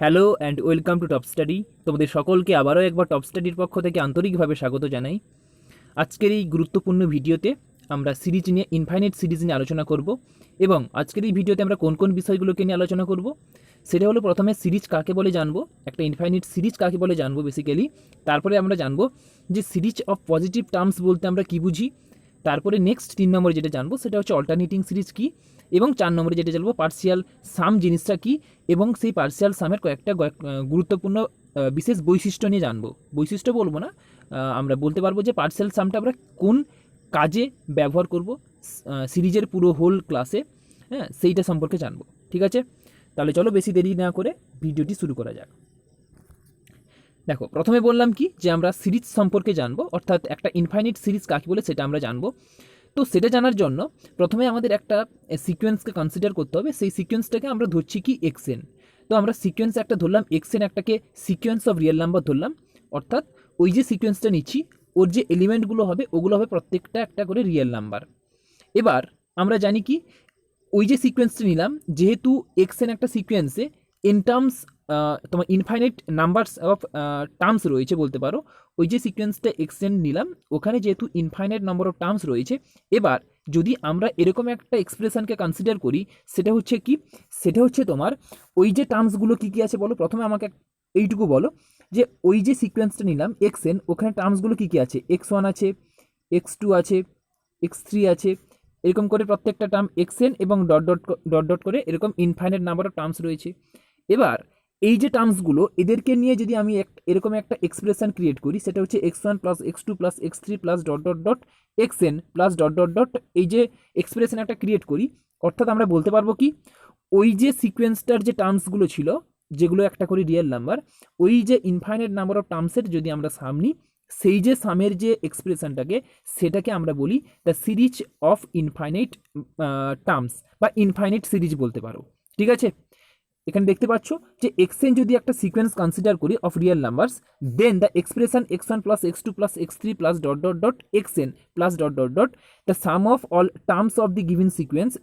Hello and welcome to top study. তোমাদের সকলকে আবারও একবার টপ স্টাডির পক্ষ থেকে আন্তরিকভাবে স্বাগত জানাই। আজকের এই গুরুত্বপূর্ণ ভিডিওতে আমরা সিরিজ নিয়ে ইনফাইনাইট সিরিজ নিয়ে আলোচনা করব এবং আজকের এই ভিডিওতে আমরা কোন কোন বিষয়গুলোকে নিয়ে আলোচনা করব সেটা হলো প্রথমে সিরিজ কাকে বলে জানবো, একটা ইনফাইনাইট সিরিজ কাকে বলে জানবো বেসিক্যালি। তারপরে আমরা জানবো যে সিরিজ অফ পজিটিভ টার্মস বলতে আমরা কী বুঝি। তারপরে নেক্সট 3 নম্বরে যেটা জানবো সেটা হচ্ছে অল্টারনেটিং সিরিজ কী, এবং 4 নম্বরে যেটা জানবো পার্সিয়াল সাম জিনিসটা কী, এবং সেই পার্সিয়াল সামের কয়েকটা গুরুত্বপূর্ণ বিশেষ বৈশিষ্ট্য নিয়ে জানবো। বৈশিষ্ট্য বলবো না, আমরা বলতে পারবো যে পার্সিয়াল সামটা আমরা কোন কাজে ব্যবহার করব সিরিজের পুরো হোল ক্লাসে, হ্যাঁ সেইটা সম্পর্কে জানবো। ঠিক আছে, তাহলে চলো বেশি দেরি না করে ভিডিওটি শুরু করা যাক। দেখো, প্রথমে বললাম কি যে আমরা সিরিজ সম্পর্কে জানবো, অর্থাৎ একটা ইনফাইনিট সিরিজ কাকে বলে সেটা আমরা জানবো। তো সেটা জানার জন্য প্রথমে আমাদের একটা সিকোয়েন্সকে কনসিডার করতে হবে। সেই সিকোয়েন্সটাকে আমরা ধরছি কি এক্সএন। তো আমরা সিকোয়েন্স একটা ধরলাম এক্সএন, একটাকে সিকোয়েন্স অফ রিয়েল নাম্বার ধরলাম, অর্থাৎ ওই যে সিকোয়েন্সটা নিচ্ছি ওর যে এলিমেন্টগুলো হবে ওগুলো হবে প্রত্যেকটা একটা করে রিয়েল নাম্বার। এবার আমরা জানি কি ওই যে সিকোয়েন্সটা নিলাম, যেহেতু এক্সএন একটা সিকোয়েন্সে ইন টার্মস তোমার ইনফাইনাইট নাম্বারস অফ টার্মস রয়েছে বলতে পারো। ওই যে সিকোয়েন্সটা এক্সটেন্ড নিলাম ওখানে যেহেতু ইনফাইনাইট নাম্বার অফ টার্মস রয়েছে, এবার যদি আমরা এরকম একটা এক্সপ্রেশনকে কনসিডার করি সেটা হচ্ছে কি, সেটা হচ্ছে তোমার ওই যে টার্মসগুলো কী কী আছে বলো। প্রথমে আমাকে এইটুকু বলো যে ওই যে সিকোয়েন্সটা নিলাম এক্সএন, ওখানে টার্মসগুলো কী কী আছে, x1 আছে, x2 আছে, x3 আছে, এরকম করে প্রত্যেকটা টার্ম এক্সএন এবং ডট ডট ডট ডট করে এরকম ইনফাইনাইট নাম্বার অফ টার্মস রয়েছে। এবার এই যে টার্মসগুলো এদেরকে নিয়ে যদি আমি এরকম একটা এক্সপ্রেশন ক্রিয়েট করি, সেটা হচ্ছে x1 plus x2 plus x3 plus dot dot dot xn plus dot dot dot, এই যে এক্সপ্রেশন একটা ক্রিয়েট করি, অর্থাৎ আমরা বলতে পারবো কি ওই যে সিকোয়েন্সটার যে টার্মসগুলো ছিল যেগুলো একটা করে রিয়েল নাম্বার, ওই যে ইনফাইনাইট নাম্বার অফ টার্মসের যদি আমরা সাম নিই, সেই যে সামের যে এক্সপ্রেশনটাকে সেটাকে আমরা বলি the series of infinite terms বা ইনফাইনাইট সিরিজ বলতে পারো। ঠিক আছে, এখানে দেখতে পাচ্ছ যে এক্সএন যদি একটা সিকোয়েন্স কনসিডার করি of real numbers, then the expression x1 plus x2 plus x3 plus dot dot dot xn plus dot dot dot the sum of all terms of the given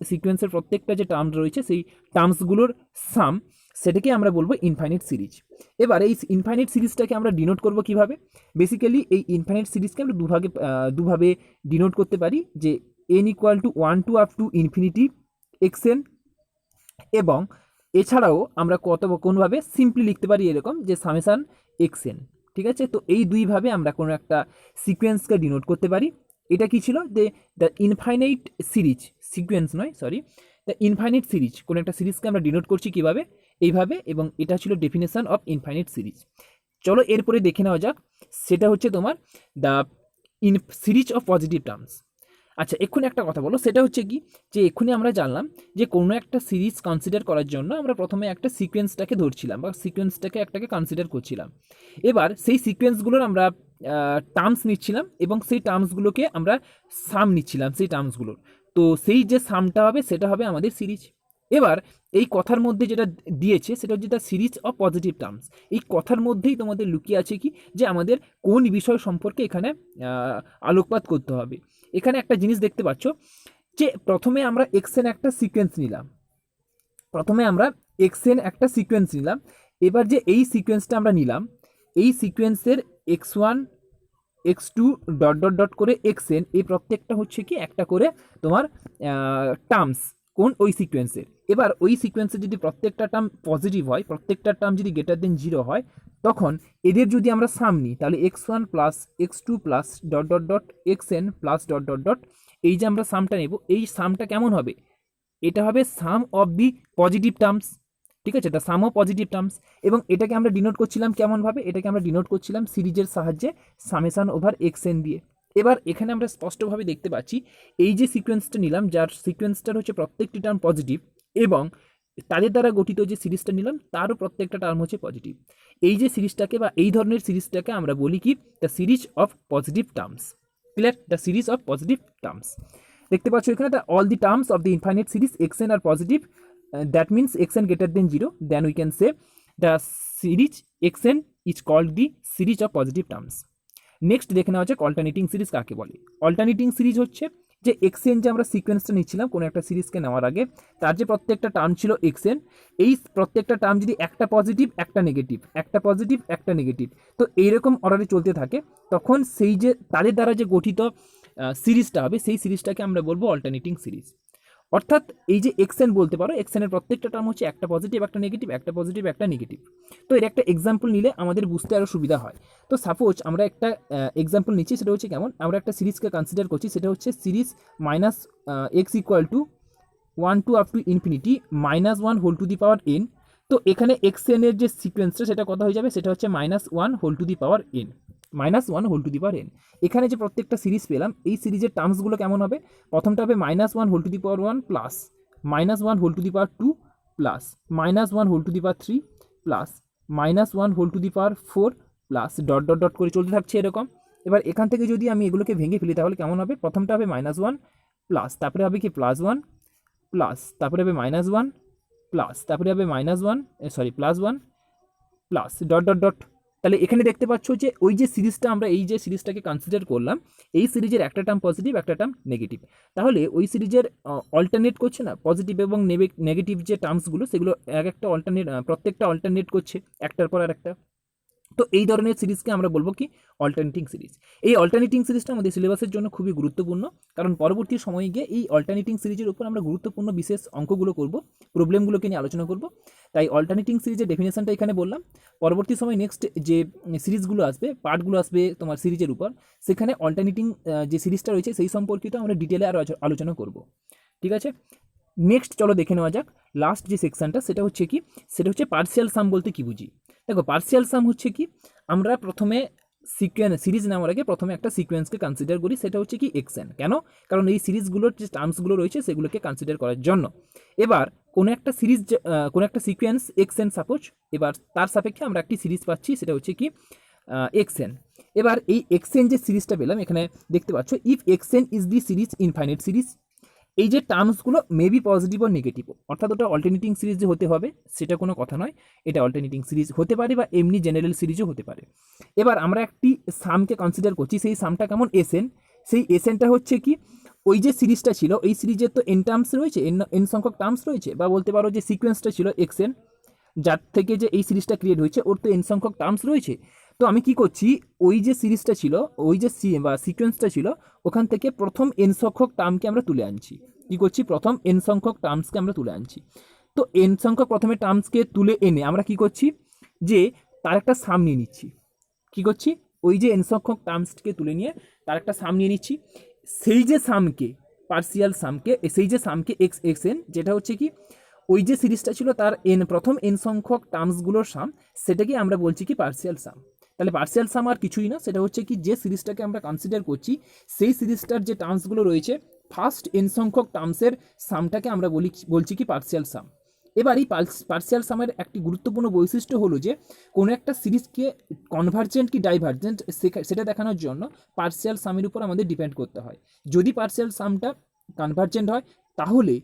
সিকোয়েন্সের প্রত্যেকটা যে term রয়েছে সেই টার্মসগুলোর সাম, সেটাকে আমরা বলবো infinite series. এবার এই ইনফাইনাইট সিরিজটাকে আমরা ডিনোট করবো কিভাবে? বেসিক্যালি এই ইনফাইনাইট সিরিজকে আমরা দুভাবে ডিনোট করতে পারি, যে n equal to 1 to up to infinity xn, এবং এছাড়াও আমরা কোনোভাবে সিম্পলি লিখতে পারি এরকম যে সামেশান xn। ঠিক আছে, তো এই দুইভাবে আমরা কোনো একটা সিকোয়েন্সকে ডিনোট করতে পারি। এটা কি ছিল, যে দ্য ইনফাইনাইট সিরিজ, সিকোয়েন্স নয় সরি, দ্য ইনফাইনাইট সিরিজ, কোনো একটা সিরিজকে আমরা ডিনোট করছি কীভাবে, এইভাবে, এবং এটা ছিল ডেফিনেশন অফ ইনফাইনাইট সিরিজ। চলো এরপরে দেখে নেওয়া যাক, সেটা হচ্ছে তোমার the series of positive terms. আচ্ছা, এক্ষুনি একটা কথা বলো, সেটা হচ্ছে কি যে এক্ষুনি আমরা জানলাম যে কোনো একটা সিরিজ কনসিডার করার জন্য আমরা প্রথমে একটা সিকোয়েন্সটাকে ধরছিলাম বা সিকোয়েন্সটাকে একটাকে কনসিডার করছিলাম। এবার সেই সিকোয়েন্সগুলোর আমরা টার্মস নিচ্ছিলাম এবং সেই টার্মসগুলোকে আমরা সাম নিচ্ছিলাম সেই টার্মসগুলোর। তো সেই যে সামটা হবে সেটা হবে আমাদের সিরিজ। এবার এই কথার মধ্যে যেটা দিয়েছে সেটা হচ্ছে the series of positive terms. এই কথার মধ্যেই তোমাদের লুকিয়ে আছে কি, যে আমাদের কোন বিষয় সম্পর্কে এখানে আলোকপাত করতে হবে। এখানে একটা জিনিস দেখতে পাচ্ছ যে প্রথমে আমরা এক্সএন একটা সিকোয়েন্স নিলাম, এবার যে এই সিকোয়েন্সটা আমরা নিলাম, এই সিকোয়েন্সের x1 x2 dot dot dot করে xn, এই প্রত্যেকটা হচ্ছে কি একটা করে তোমার টার্মস কোন ওই সিকোয়েন্সের। এবার ওই সিকোয়েন্সের যদি প্রত্যেকটা টার্ম পজিটিভ হয়, প্রত্যেকটা টার্ম যদি গ্রেটার দেন 0 হয়, তখন এদের যদি আমরা সাম নিই তাহলে x1 plus x2 plus dot dot dot xn plus dot dot dot, এই যে আমরা সামটা নেব, এই সামটা কেমন হবে, এটা হবে সাম অফ দি পজিটিভ টার্মস। ঠিক আছে, the sum of positive terms. এবং এটাকে আমরা ডিনোট করছিলাম কেমনভাবে, এটাকে আমরা ডিনোট করছিলাম সিরিজের সাহায্যে সামেশান ওভার xn দিয়ে। এবার এখানে আমরা স্পষ্টভাবে দেখতে পাচ্ছি এই যে সিকোয়েন্সটা নিলাম, যার সিকোয়েন্সটার হচ্ছে প্রত্যেকটি টার্ম পজিটিভ, এবং তাদের দ্বারা গঠিত যে সিরিজটা নিলাম তারও প্রত্যেকটা টার্ম হচ্ছে পজিটিভ। এই যে সিরিজটাকে বা এই ধরনের সিরিজটাকে আমরা বলি কি, the series of positive terms. Clear, the series of positive terms. দেখতে পাচ্ছ এখানে the all the terms of the infinite series xn আর positive, that means xn greater than 0, then we can say the series xn is called the series of positive terms. Next দেখে নেওয়া যাক alternating series কাকে বলে। Alternating series হচ্ছে যে XN যে আমরা সিকোয়েন্সটা নিচ্ছিলাম কোনো একটা সিরিজকে নেওয়ার আগে, তার যে প্রত্যেকটা টার্ম ছিল এক্সএন, এই প্রত্যেকটা টার্ম যদি একটা পজিটিভ একটা নেগেটিভ, একটা পজিটিভ একটা নেগেটিভ, তো এইরকম অর্ডারে চলতে থাকে, তখন সেই যে তাদের দ্বারা যে গঠিত সিরিজটা হবে, সেই সিরিজটাকে আমরা বলবো অল্টারনেটিং সিরিজ। অর্থাৎ এই যে এক্সএন বলতে পারো, এক্সএনের প্রত্যেকটা টার্ম হচ্ছে একটা পজিটিভ একটা নেগেটিভ, একটা পজিটিভ একটা নেগেটিভ। তো এর একটা এক্সাম্পল নিলে আমাদের বুঝতে আরও সুবিধা হয়। তো সাপোজ আমরা একটা এক্সাম্পল নিচ্ছি, সেটা হচ্ছে কেমন, আমরা একটা সিরিজকে কনসিডার করছি, সেটা হচ্ছে series minus X equal to 1 to up to infinity -1 whole to the power N. তো এখানে এক্সএন এর যে সিকোয়েন্সটা সেটা কত হয়ে যাবে, সেটা হচ্ছে -1 whole to the power N, -1 whole to the power N. এখানে যে প্রত্যেকটা সিরিজ পেলাম, এই সিরিজের টার্মসগুলো কেমন হবে, প্রথমটা হবে -1 whole to the power 1 plus -1 whole to the power 2 plus -1 whole to the power 3 plus -1 whole to the power 4 plus dot dot dot করে চলতে থাকছে এরকম। এবার এখান থেকে যদি আমি এগুলোকে ভেঙে ফেলি তাহলে কেমন হবে, প্রথমটা হবে -1 প্লাস, তারপরে হবে কি +1 প্লাস, তারপরে হবে -1 প্লাস, তারপরে হবে +1 প্লাস ডট ডট ডট। তাহলে এখানে দেখতে পাচ্ছ যে ওই যে সিরিজটা আমরা এই যে সিরিজটাকে কনসিডার করলাম, এই সিরিজের একটা টার্ম পজিটিভ একটা টার্ম নেগেটিভ, তাহলে ওই সিরিজের অল্টারনেট করছে না, পজিটিভ এবং নেগেটিভ যে টার্মসগুলো সেগুলো এক একটা অল্টারনেট, প্রত্যেকটা অল্টারনেট করছে একটার পর আর একটা। তো এই ধরনের সিরিজকে আমরা বলবো কি অল্টারনেটিং সিরিজ। এই অল্টারনেটিং সিরিজটা আমাদের সিলেবাসের জন্য খুবই গুরুত্বপূর্ণ, কারণ পরবর্তী সময়ে গিয়ে এই অল্টারনেটিং সিরিজের উপর আমরা গুরুত্বপূর্ণ বিশেষ অঙ্কগুলো করব, প্রবলেমগুলোকে নিয়ে আলোচনা করব। তাই অল্টারনেটিং সিরিজের ডেফিনেশনটা এখানে বললাম। পরবর্তী সময় নেক্সট যে সিরিজগুলো আসবে, পার্টগুলো আসবে তোমার সিরিজের উপর, সেখানে অল্টারনেটিং যে সিরিজটা রয়েছে সেই সম্পর্কিত আমরা ডিটেলে আরও আলোচনা করব। ঠিক আছে, নেক্সট চলো দেখে নেওয়া যাক লাস্ট যে সেকশনটা, সেটা হচ্ছে কি, সেটা হচ্ছে পার্সিয়াল সাম বলতে কি বুঝি। দেখো পার্সিয়াল সাম হচ্ছে কি, আমরা প্রথমে সিরিজ নেওয়ার আগে প্রথমে একটা সিকোয়েন্সকে কনসিডার করি, সেটা হচ্ছে কি এক্সএন। কেন, কারণ এই সিরিজগুলোর যে টার্মসগুলো রয়েছে সেগুলোকে কনসিডার করার জন্য। এবার কোনো একটা সিরিজ, কোনো একটা সিকোয়েন্স এক্সএন সাপোজ, এবার তার সাপেক্ষে আমরা একটি সিরিজ পাচ্ছি, সেটা হচ্ছে কি এক্সএন। এবার এই এক্সএন যে সিরিজটা পেলাম, এখানে দেখতে পাচ্ছ if XN is the series infinite series, এই যে টার্মসগুলো মেবি পজিটিভ ও নেগেটিভ, অর্থাৎ ওটা অল্টারনেটিং সিরিজ যে হতে হবে সেটা কোনো কথা নয়, এটা অল্টারনেটিং সিরিজ হতে পারে বা এমনি জেনারেল সিরিজও হতে পারে। এবার আমরা একটি সামকে কনসিডার করছি, সেই সামটা কেমন এসএন, সেই এসএনটা হচ্ছে কি, ওই যে সিরিজটা ছিল এই সিরিজের তো এন টার্মস রয়েছে, এন সংখ্যক টার্মস রয়েছে, বা বলতে পারো যে সিকোয়েন্সটা ছিল এক্সএন, যার থেকে যে এই সিরিজটা ক্রিয়েট হয়েছে ওর তো এন সংখ্যক টার্মস রয়েছে। তো আমি কি করছি, ওই যে সিরিজটা ছিল, ওই যে বা সিকোয়েন্সটা ছিল, ওখান থেকে প্রথম এন সংখ্যক টার্মকে আমরা তুলে আনছি। কি করছি, প্রথম এন সংখ্যক টার্মসকে আমরা তুলে আনছি। তো এন সংখ্যক প্রথমে টার্মসকে তুলে এনে আমরা কি করছি, যে তার একটা সাম নিয়ে নিচ্ছি। কি করছি, ওই যে এন সংখ্যক টার্মসকে তুলে নিয়ে তার একটা সাম নিয়ে নিচ্ছি, সেই যে সামকে, পার্সিয়াল সামকে, সেই যে সামকে এক্স এন, যেটা হচ্ছে কি ওই যে সিরিজটা ছিল তার প্রথম এন সংখ্যক টার্মসগুলোর সাম, সেটাকে আমরা বলছি কি পার্সিয়াল সাম। তাহলে পার্সিয়াল সাম আর কিছুই না, সেটা হচ্ছে কি যে সিরিজটাকে আমরা কনসিডার করছি সেই সিরিজটার যে টার্মসগুলো রয়েছে ফার্স্ট এন সংখ্যক টার্মসের সামটাকে আমরা বলছি কি পার্সিয়াল সাম। এবার এই পার্সিয়াল সামের একটি গুরুত্বপূর্ণ বৈশিষ্ট্য হলো যে কোনো একটা সিরিজকে কনভার্জেন্ট কি ডাইভার্জেন্ট সেটা দেখানোর জন্য পার্সিয়াল সামের উপর আমাদের ডিপেন্ড করতে হয়। যদি পার্সিয়াল সামটা কনভার্জেন্ট হয় তাহলে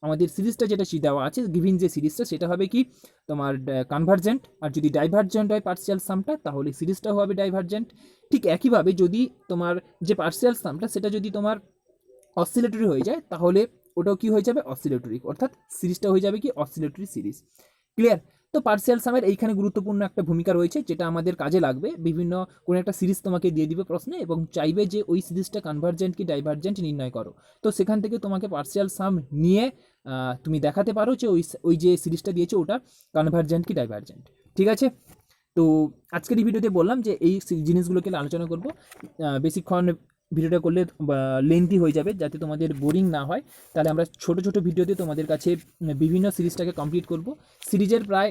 আমাদের সিরিজটা যেটা দেওয়া আছে গিভিন যে সিরিজটা সেটা হবে কি তোমার কনভার্জেন্ট, আর যদি ডাইভার্জেন্ট হয় পার্সিয়াল সামটা তাহলে সিরিজটাও হবে ডাইভার্জেন্ট। ঠিক একইভাবে যদি তোমার যে পার্সিয়াল সামটা সেটা যদি তোমার অসিলেটরি হয়ে যায় তাহলে ওটাও কি হয়ে যাবে, অসিলেটরি, অর্থাৎ সিরিজটা হয়ে যাবে কি অসিলেটরি সিরিজ। ক্লিয়ার? তো পার্সিয়াল সামের এইখানে গুরুত্বপূর্ণ একটা ভূমিকা রয়েছে যেটা আমাদের কাজে লাগবে। বিভিন্ন কোনো একটা সিরিজ তোমাকে দিয়ে দিবে প্রশ্নে এবং চাইবে যে ওই সিরিজটা কনভার্জেন্ট কি ডাইভার্জেন্ট নির্ণয় করো, তো সেখান থেকে তোমাকে পার্সিয়াল সাম নিয়ে তুমি দেখাতে পারো যে ওই যে সিরিজটা দিয়েছে ওটা কনভার্জেন্ট কি ডাইভার্জেন্ট। ঠিক আছে, তো আজকের এই ভিডিওতে বললাম যে এই জিনিসগুলোকে আলোচনা করব। বেশিক্ষণ ভিডিওটা করলে লেন্থি হয়ে যাবে, যাতে তোমাদের বোরিং না হয়, তাহলে আমরা ছোট ছোট ভিডিওতে তোমাদের কাছে বিভিন্ন সিরিজটাকে কমপ্লিট করব। সিরিজের প্রায়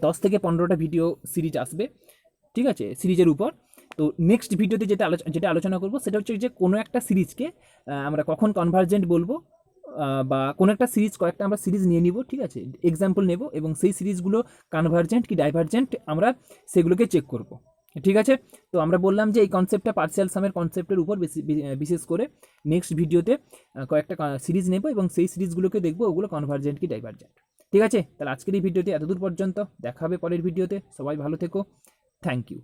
10 থেকে 15টা ভিডিও সিরিজ আসবে, ঠিক আছে, সিরিজের উপর। তো নেক্সট ভিডিওতে যেটা আলোচনা করব সেটা হচ্ছে যে কোনো একটা সিরিজকে আমরা কখন কনভার্জেন্ট বলবো, বা কোনো একটা সিরিজ, কয়েকটা আমরা সিরিজ নিয়ে নিব, ঠিক আছে, এক্সাম্পল নেব এবং সেই সিরিজগুলো কনভার্জেন্ট কি ডাইভার্জেন্ট আমরা সেগুলোকে চেক করব। ঠিক আছে, তো আমরা বললাম যে এই কনসেপ্টটা পার্সিয়াল সামের কনসেপ্টের উপর বিশেষ করে নেক্সট ভিডিওতে কয়েকটা সিরিজ নেব এবং সেই সিরিজগুলোকে দেখবো ওগুলো কনভার্জেন্ট কি ডাইভার্জেন্ট। ঠিক আছে, তাহলে আজকের এই ভিডিওতে এতদূর পর্যন্ত, দেখা হবে পরের ভিডিওতে। সবাই ভালো থেকো, থ্যাংক ইউ।